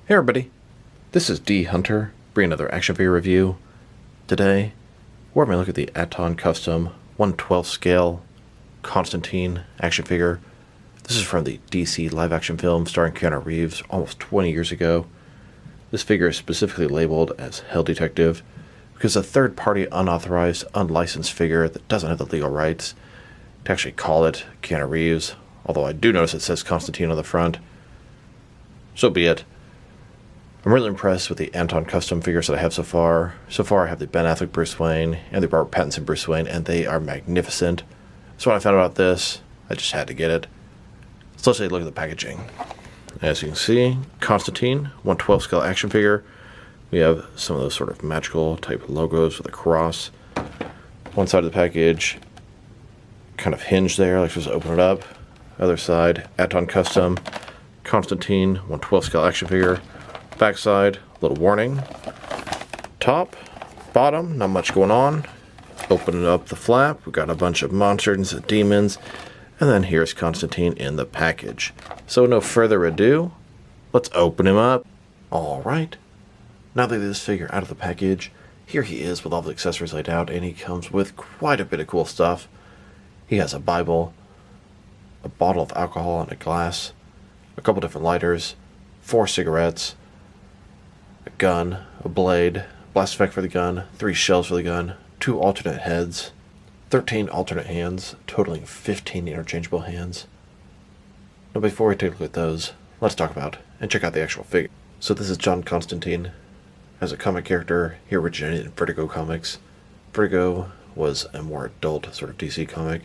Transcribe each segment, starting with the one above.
Hey everybody, this is D Hunter, bringing another action figure review. Today, we're going to look at the Aton Custom 1/12 scale Constantine action figure. This is from the DC live action film starring Keanu Reeves almost 20 years ago. This figure is specifically labeled as Hell Detective because a third-party unauthorized, unlicensed figure that doesn't have the legal rights to actually call it Keanu Reeves, although I do notice it says Constantine on the front. So be it. I'm really impressed with the Aton Custom figures that I have so far. So far I have the Ben Affleck Bruce Wayne and the Robert Pattinson Bruce Wayne, and they are magnificent. So when I found out about this, I just had to get it. So let's take a look at the packaging. As you can see, Constantine, 1/12 scale action figure. We have some of those sort of magical type logos with a cross. One side of the package, kind of hinged there, like just open it up. Other side, Aton Custom, Constantine, 1/12 scale action figure. Backside, little warning. Top, bottom, not much going on. Opening up the flap, we've got a bunch of monsters and demons. And then here's Constantine in the package. So no further ado, let's open him up. Alright, now that this figure out of the package, here he is with all the accessories laid out, and he comes with quite a bit of cool stuff. He has a Bible, a bottle of alcohol and a glass, a couple different lighters, 4 cigarettes, a gun, a blade, blast effect for the gun, 3 shells for the gun, 2 alternate heads, 13 alternate hands, totaling 15 interchangeable hands. Now before we take a look at those, let's talk about and check out the actual figure. So this is John Constantine. As a comic character, he originated in Vertigo Comics. Vertigo was a more adult sort of DC comic,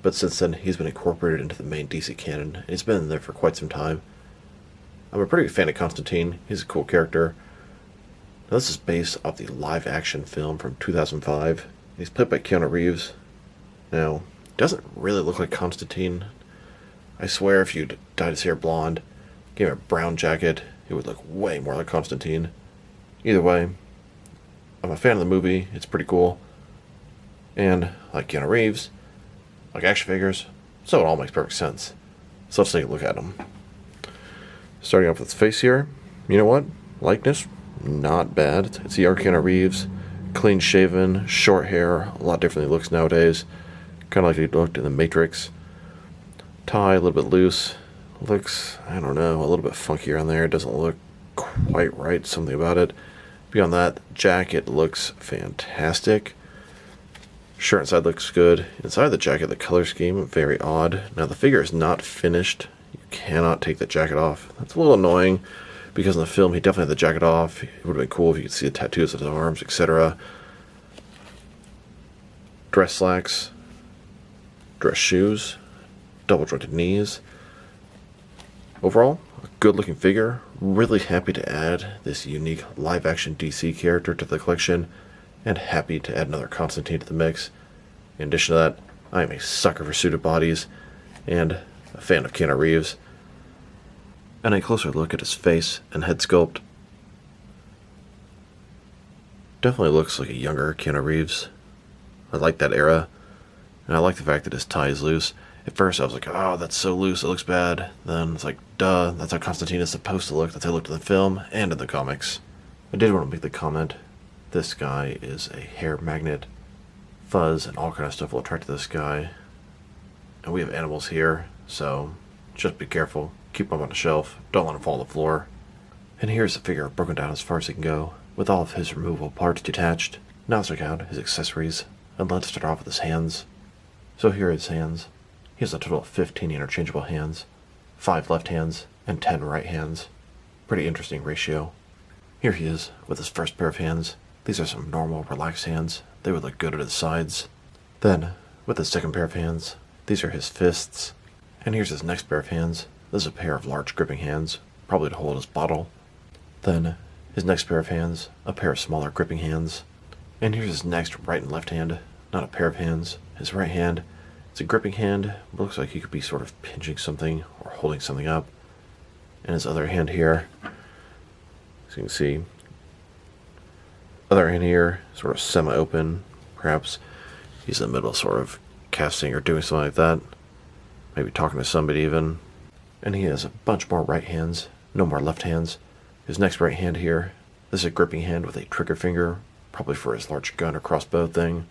but since then he's been incorporated into the main DC canon, and he's been in there for quite some time. I'm a pretty big fan of Constantine. He's a cool character. Now, this is based off the live-action film from 2005. He's played by Keanu Reeves. Now, he doesn't really look like Constantine. I swear if you dyed his hair blonde, gave him a brown jacket, he would look way more like Constantine. Either way, I'm a fan of the movie. It's pretty cool. And, like Keanu Reeves, like action figures, so it all makes perfect sense. So let's take a look at him. Starting off with his face here, you know what? Likeness, not bad. It's the Keanu Reeves, clean shaven, short hair, a lot different than he looks nowadays. Kind of like he looked in The Matrix. Tie, a little bit loose. Looks, I don't know, a little bit funky around there. Doesn't look quite right, something about it. Beyond that, jacket looks fantastic. Shirt inside looks good. Inside the jacket, the color scheme, very odd. Now the figure is not finished. Cannot take the jacket off. That's a little annoying because in the film he definitely had the jacket off. It would have been cool if you could see the tattoos of his arms, etc. Dress slacks, dress shoes, double jointed knees. Overall, a good looking figure. Really happy to add this unique live action DC character to the collection, and happy to add another Constantine to the mix. In addition to that, I am a sucker for suited bodies and a fan of Keanu Reeves. And a closer look at his face and head sculpt. Definitely looks like a younger Keanu Reeves. I like that era, and I like the fact that his tie is loose. At first I was like, oh, that's so loose, it looks bad. Then it's like, duh, that's how Constantine is supposed to look. That's how he looked in the film and in the comics. I did want to make the comment, this guy is a hair magnet. Fuzz and all kind of stuff will attract to this guy. And we have animals here, so just be careful. Keep them on the shelf. Don't let them fall on the floor. And here's the figure broken down as far as he can go, with all of his removable parts detached. Now let's check out his accessories, and let's start off with his hands. So here are his hands. He has a total of 15 interchangeable hands, 5 left hands, and 10 right hands. Pretty interesting ratio. Here he is with his first pair of hands. These are some normal, relaxed hands. They would look good at his sides. Then, with his second pair of hands, these are his fists. And here's his next pair of hands. This is a pair of large gripping hands, probably to hold his bottle. Then, his next pair of hands, a pair of smaller gripping hands. And here's his next right and left hand, not a pair of hands. His right hand, it's a gripping hand, looks like he could be sort of pinching something or holding something up. And his other hand here, as you can see, other hand here, sort of semi-open, perhaps he's in the middle sort of casting or doing something like that. Maybe talking to somebody even. And he has a bunch more right hands, no more left hands. His next right hand here, this is a gripping hand with a trigger finger, probably for his large gun or crossbow thing.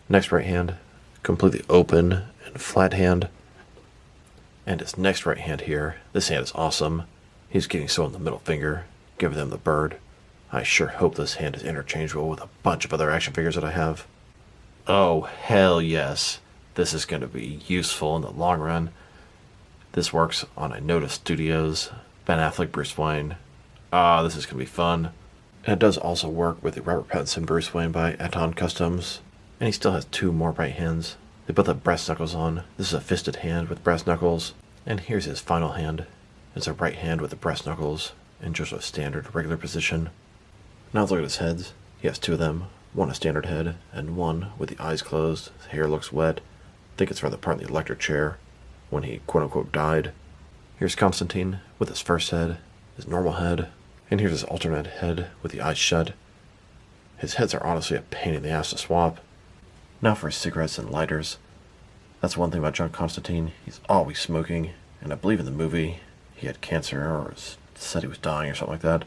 Next right hand, completely open and flat hand. And his next right hand here, this hand is awesome. He's giving someone the middle finger, giving them the bird. I sure hope this hand is interchangeable with a bunch of other action figures that I have. Oh, hell yes. This is going to be useful in the long run. This works on a Notice Studios, Ben Affleck, Bruce Wayne. This is going to be fun. And it does also work with the Robert Pattinson Bruce Wayne by Aton Customs. And he still has two more right hands. They both have brass knuckles on. This is a fisted hand with brass knuckles. And here's his final hand. It's a right hand with the brass knuckles in just a standard regular position. Now let's look at his heads. He has two of them. One a standard head, and one with the eyes closed. His hair looks wet. I think it's from the part in the electric chair when he quote-unquote died. Here's Constantine with his first head, his normal head, and here's his alternate head with the eyes shut. His heads are honestly a pain in the ass to swap. Now for his cigarettes and lighters. That's one thing about John Constantine. He's always smoking, and I believe in the movie he had cancer or said he was dying or something like that.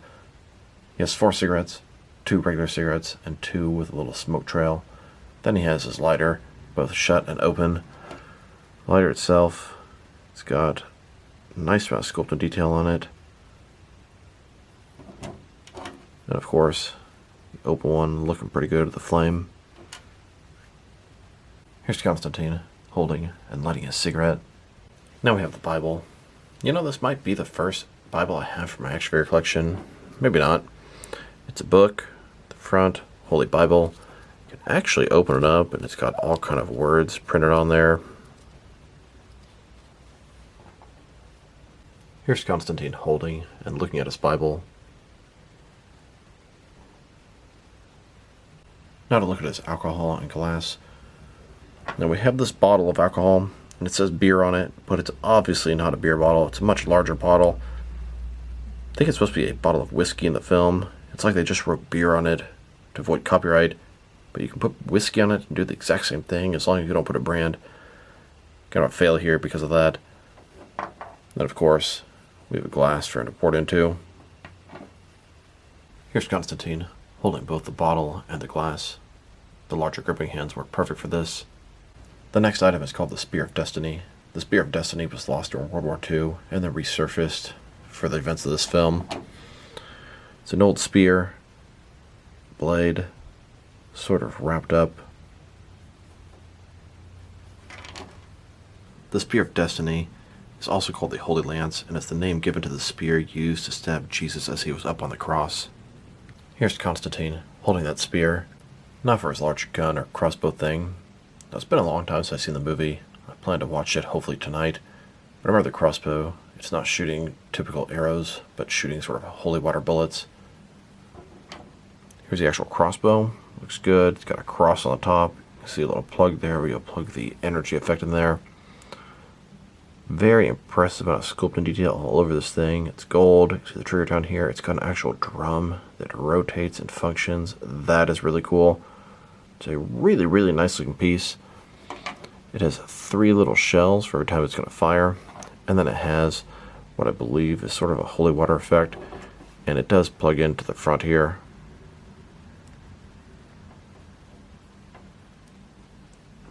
He has 4 cigarettes, 2 regular cigarettes, and 2 with a little smoke trail. Then he has his lighter, both shut and open. The lighter itself, it's got a nice amount of sculpted detail on it. And of course, the open one looking pretty good with the flame. Here's Constantine holding and lighting his cigarette. Now we have the Bible. You know, this might be the first Bible I have for my action figure collection. Maybe not. It's a book, the front, Holy Bible. You can actually open it up and it's got all kind of words printed on there. Here's Constantine holding and looking at his Bible. Now to look at his alcohol and glass. Now we have this bottle of alcohol, and it says beer on it, but it's obviously not a beer bottle. It's a much larger bottle. I think it's supposed to be a bottle of whiskey in the film. It's like they just wrote beer on it to avoid copyright, but you can put whiskey on it and do the exact same thing as long as you don't put a brand. Kind of fail here because of that. Then of course, we have a glass for him to pour it into. Here's Constantine holding both the bottle and the glass. The larger gripping hands work perfect for this. The next item is called the Spear of Destiny. The Spear of Destiny was lost during World War II and then resurfaced for the events of this film. It's an old spear, blade, sort of wrapped up. The Spear of Destiny is also called the Holy Lance, and it's the name given to the spear used to stab Jesus as he was up on the cross. Here's Constantine holding that spear, not for his large gun or crossbow thing. Now, it's been a long time since I've seen the movie. I plan to watch it hopefully tonight. But I remember the crossbow. It's not shooting typical arrows, but shooting sort of holy water bullets. Here's the actual crossbow. Looks good. It's got a cross on the top. You can see a little plug there where you'll plug the energy effect in there. Very impressive amount of sculpting detail all over this thing. It's gold. You see the trigger down here. It's got an actual drum that rotates and functions. That is really cool. It's a really, really nice looking piece. It has 3 little shells for every time it's going to fire. And then it has what I believe is sort of a holy water effect. And it does plug into the front here.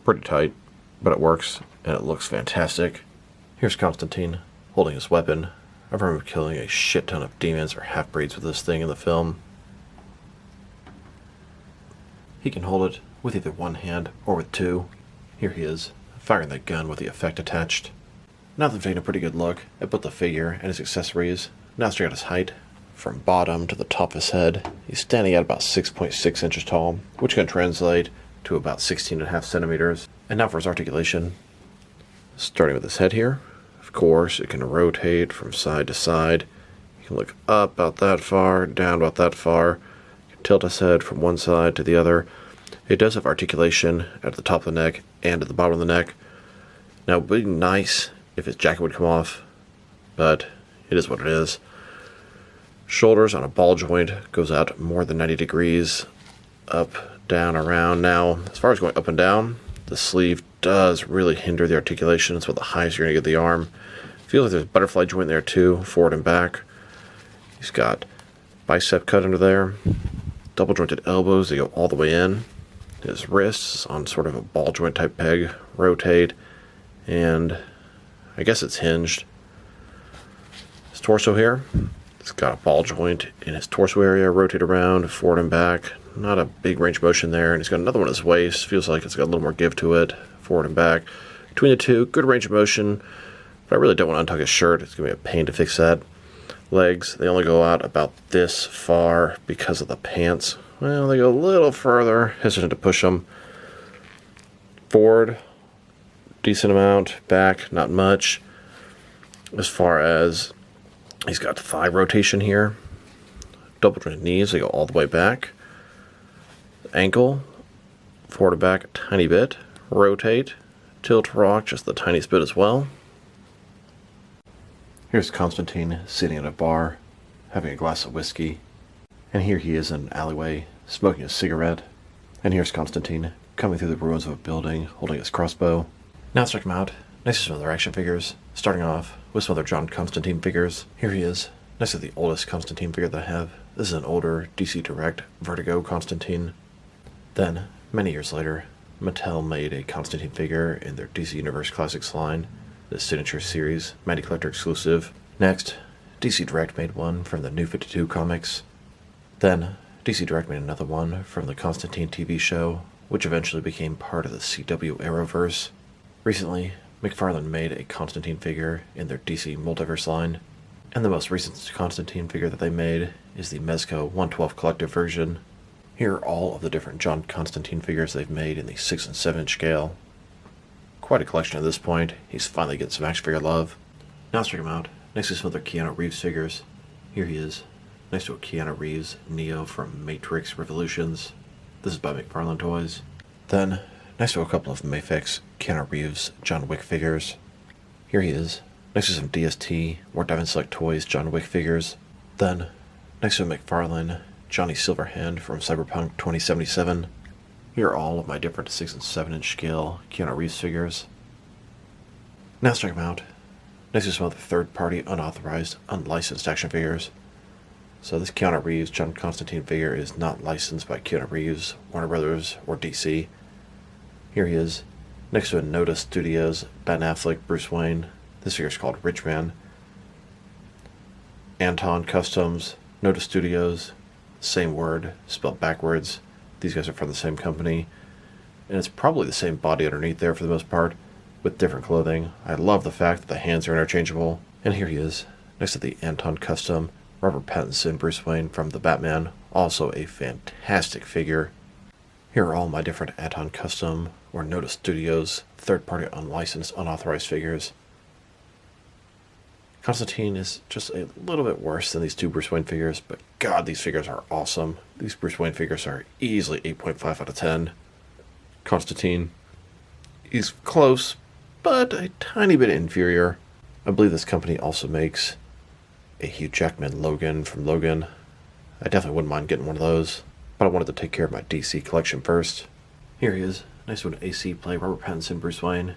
Pretty tight, but it works and it looks fantastic. Here's Constantine holding his weapon. I remember killing a shit ton of demons or half-breeds with this thing in the film. He can hold it with either one hand or with 2. Here he is, firing the gun with the effect attached. Now that I've taken a pretty good look at both the figure and his accessories, now let's check out his height. From bottom to the top of his head, he's standing at about 6.6 inches tall, which can translate to about 16.5 centimeters. And now for his articulation. Starting with his head here. Of course, it can rotate from side to side. You can look up about that far, down about that far. You can tilt his head from one side to the other. It does have articulation at the top of the neck and at the bottom of the neck. Now, it would be nice if his jacket would come off, but it is what it is. Shoulders on a ball joint goes out more than 90 degrees, up, down, around. Now, as far as going up and down, the sleeve does really hinder the articulation. It's about the highest you're going to get the arm. Feels like there's a butterfly joint there too, forward and back. He's got bicep cut under there. Double jointed elbows, they go all the way in. His wrists on sort of a ball joint type peg, rotate, and I guess it's hinged. His torso here, it's got a ball joint in his torso area, rotate around, forward and back. Not a big range of motion there, and he's got another one at his waist. Feels like it's got a little more give to it, forward and back. Between the two, good range of motion, but I really don't want to untuck his shirt. It's going to be a pain to fix that. Legs, they only go out about this far because of the pants. Well, they go a little further. Hesitant to push them. Forward, decent amount. Back, not much. As far as he's got thigh rotation here. Double jointed knees, they go all the way back. Ankle, forward and back a tiny bit. Rotate, tilt, rock just the tiniest bit as well. Here's Constantine sitting at a bar, having a glass of whiskey. And here he is in an alleyway, smoking a cigarette. And here's Constantine, coming through the ruins of a building, holding his crossbow. Now let's check him out. Next to some other action figures, starting off with some other John Constantine figures. Here he is, next to the oldest Constantine figure that I have. This is an older DC Direct Vertigo Constantine. Then, many years later, Mattel made a Constantine figure in their DC Universe Classics line, the Signature Series, Mighty Collector exclusive. Next, DC Direct made one from the New 52 comics. Then, DC Direct made another one from the Constantine TV show, which eventually became part of the CW Arrowverse. Recently, McFarlane made a Constantine figure in their DC Multiverse line, and the most recent Constantine figure that they made is the Mezco 112 collective version. Here are all of the different John Constantine figures they've made in the 6 and 7 inch scale. Quite a collection at this point. He's finally getting some action figure love. Now let's check him out. Next to some other Keanu Reeves figures. Here he is, next to a Keanu Reeves Neo from Matrix Revolutions. This is by McFarlane Toys. Then, next to a couple of Mafex Keanu Reeves John Wick figures. Here he is, next to some DST or Diamond Select Toys John Wick figures. Then, next to a McFarlane Johnny Silverhand from Cyberpunk 2077. Here are all of my different 6 and 7 inch scale Keanu Reeves figures. Now let's check them out. Next to some other third-party, unauthorized, unlicensed action figures. So this Keanu Reeves John Constantine figure is not licensed by Keanu Reeves, Warner Brothers, or DC. Here he is, next to a Noda Studios Ben Affleck Bruce Wayne. This figure is called Rich Man. Aton Customs, Noda Studios, same word, spelled backwards. These guys are from the same company, and it's probably the same body underneath there for the most part, with different clothing. I love the fact that the hands are interchangeable. And here he is, next to the Aton Custom, Robert Pattinson Bruce Wayne from The Batman, also a fantastic figure. Here are all my different Aton Custom or Noda Studios third-party unlicensed unauthorized figures. Constantine is just a little bit worse than these two Bruce Wayne figures, but God, these figures are awesome. These Bruce Wayne figures are easily 8.5 out of 10. Constantine, he's close, but a tiny bit inferior. I believe this company also makes a Hugh Jackman Logan from Logan. I definitely wouldn't mind getting one of those, but I wanted to take care of my DC collection first. Here he is, nice one AC play Robert Pattinson Bruce Wayne.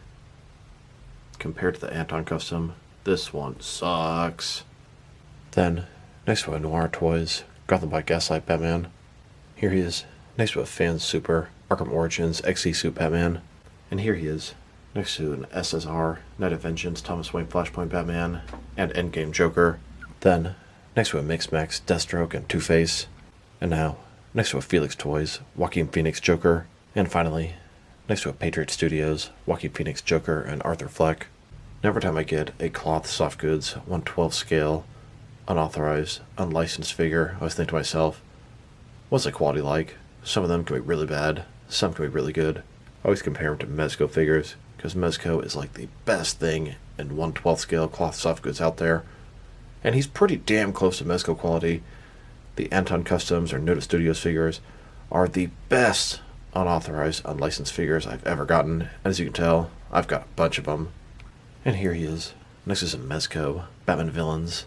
Compared to the Aton Custom, this one sucks. Then, next to a Noir Toys, Gotham by Gaslight Batman. Here he is, next to a Fan Super, Arkham Origins XE Suit Batman. And here he is, next to an SSR, Night of Vengeance, Thomas Wayne Flashpoint Batman, and Endgame Joker. Then, next to a Mixmax, Deathstroke, and Two-Face. And now, next to a Felix Toys, Joaquin Phoenix Joker. And finally, next to a Patriot Studios, Joaquin Phoenix Joker, and Arthur Fleck. Every time I get a cloth soft goods 1/12 scale unauthorized unlicensed figure, I always think to myself, what's the quality like? Some of them can be really bad, some can be really good. I always compare them to Mezco figures because Mezco is like the best thing in 1/12 scale cloth soft goods out there, and he's pretty damn close to Mezco quality. The Aton Customs or Noda Studios figures are the best unauthorized unlicensed figures I've ever gotten, and as you can tell, I've got a bunch of them. And here he is, next to some Mezco Batman villains.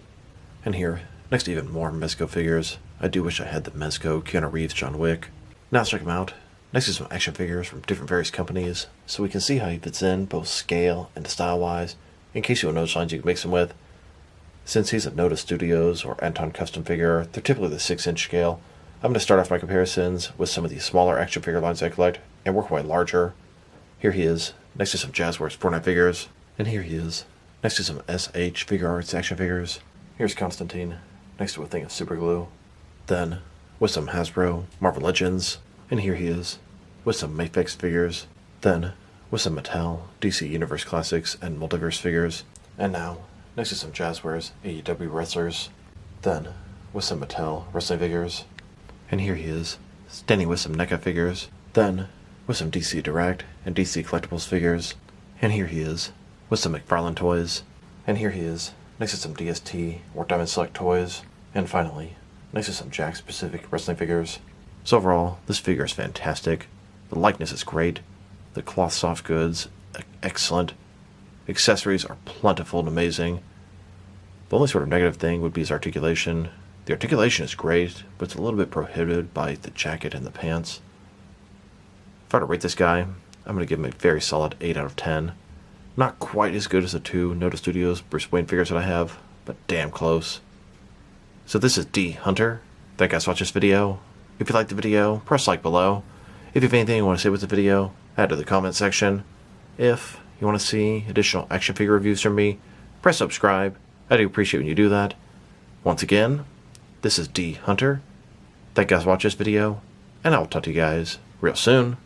And here, next to even more Mezco figures. I do wish I had the Mezco Keanu Reeves John Wick. Now let's check him out. Next to some action figures from different various companies, so we can see how he fits in, both scale and style-wise, in case you don't know which lines you can mix him with. Since he's at Noda Studios or Aton custom figure, they're typically the 6-inch scale. I'm going to start off my comparisons with some of the smaller action figure lines I collect and work my way larger. Here he is, next to some Jazzwares Fortnite figures. And here he is, next to some SH Figure Arts action figures. Here's Constantine, next to a thing of super glue. Then, with some Hasbro Marvel Legends. And here he is, with some Mafex figures. Then, with some Mattel DC Universe Classics and Multiverse figures. And now, next to some Jazzwares AEW wrestlers. Then, with some Mattel wrestling figures. And here he is, standing with some NECA figures. Then, with some DC Direct and DC Collectibles figures. And here he is, with some McFarlane toys. And here he is, next to some DST or Diamond Select toys. And finally, next to some Jakks Pacific wrestling figures. So overall, this figure is fantastic. The likeness is great. The cloth soft goods, excellent. Accessories are plentiful and amazing. The only sort of negative thing would be his articulation. The articulation is great, but it's a little bit prohibited by the jacket and the pants. If I were to rate this guy, I'm going to give him a very solid 8 out of 10. Not quite as good as the two Noda Studios Bruce Wayne figures that I have, but damn close. So this is D Hunter. Thank you guys for watching this video. If you liked the video, press like below. If you have anything you want to say with the video, add to the comment section. If you want to see additional action figure reviews from me, press subscribe. I do appreciate when you do that. Once again, this is D Hunter. Thank you guys for watching this video, and I will talk to you guys real soon.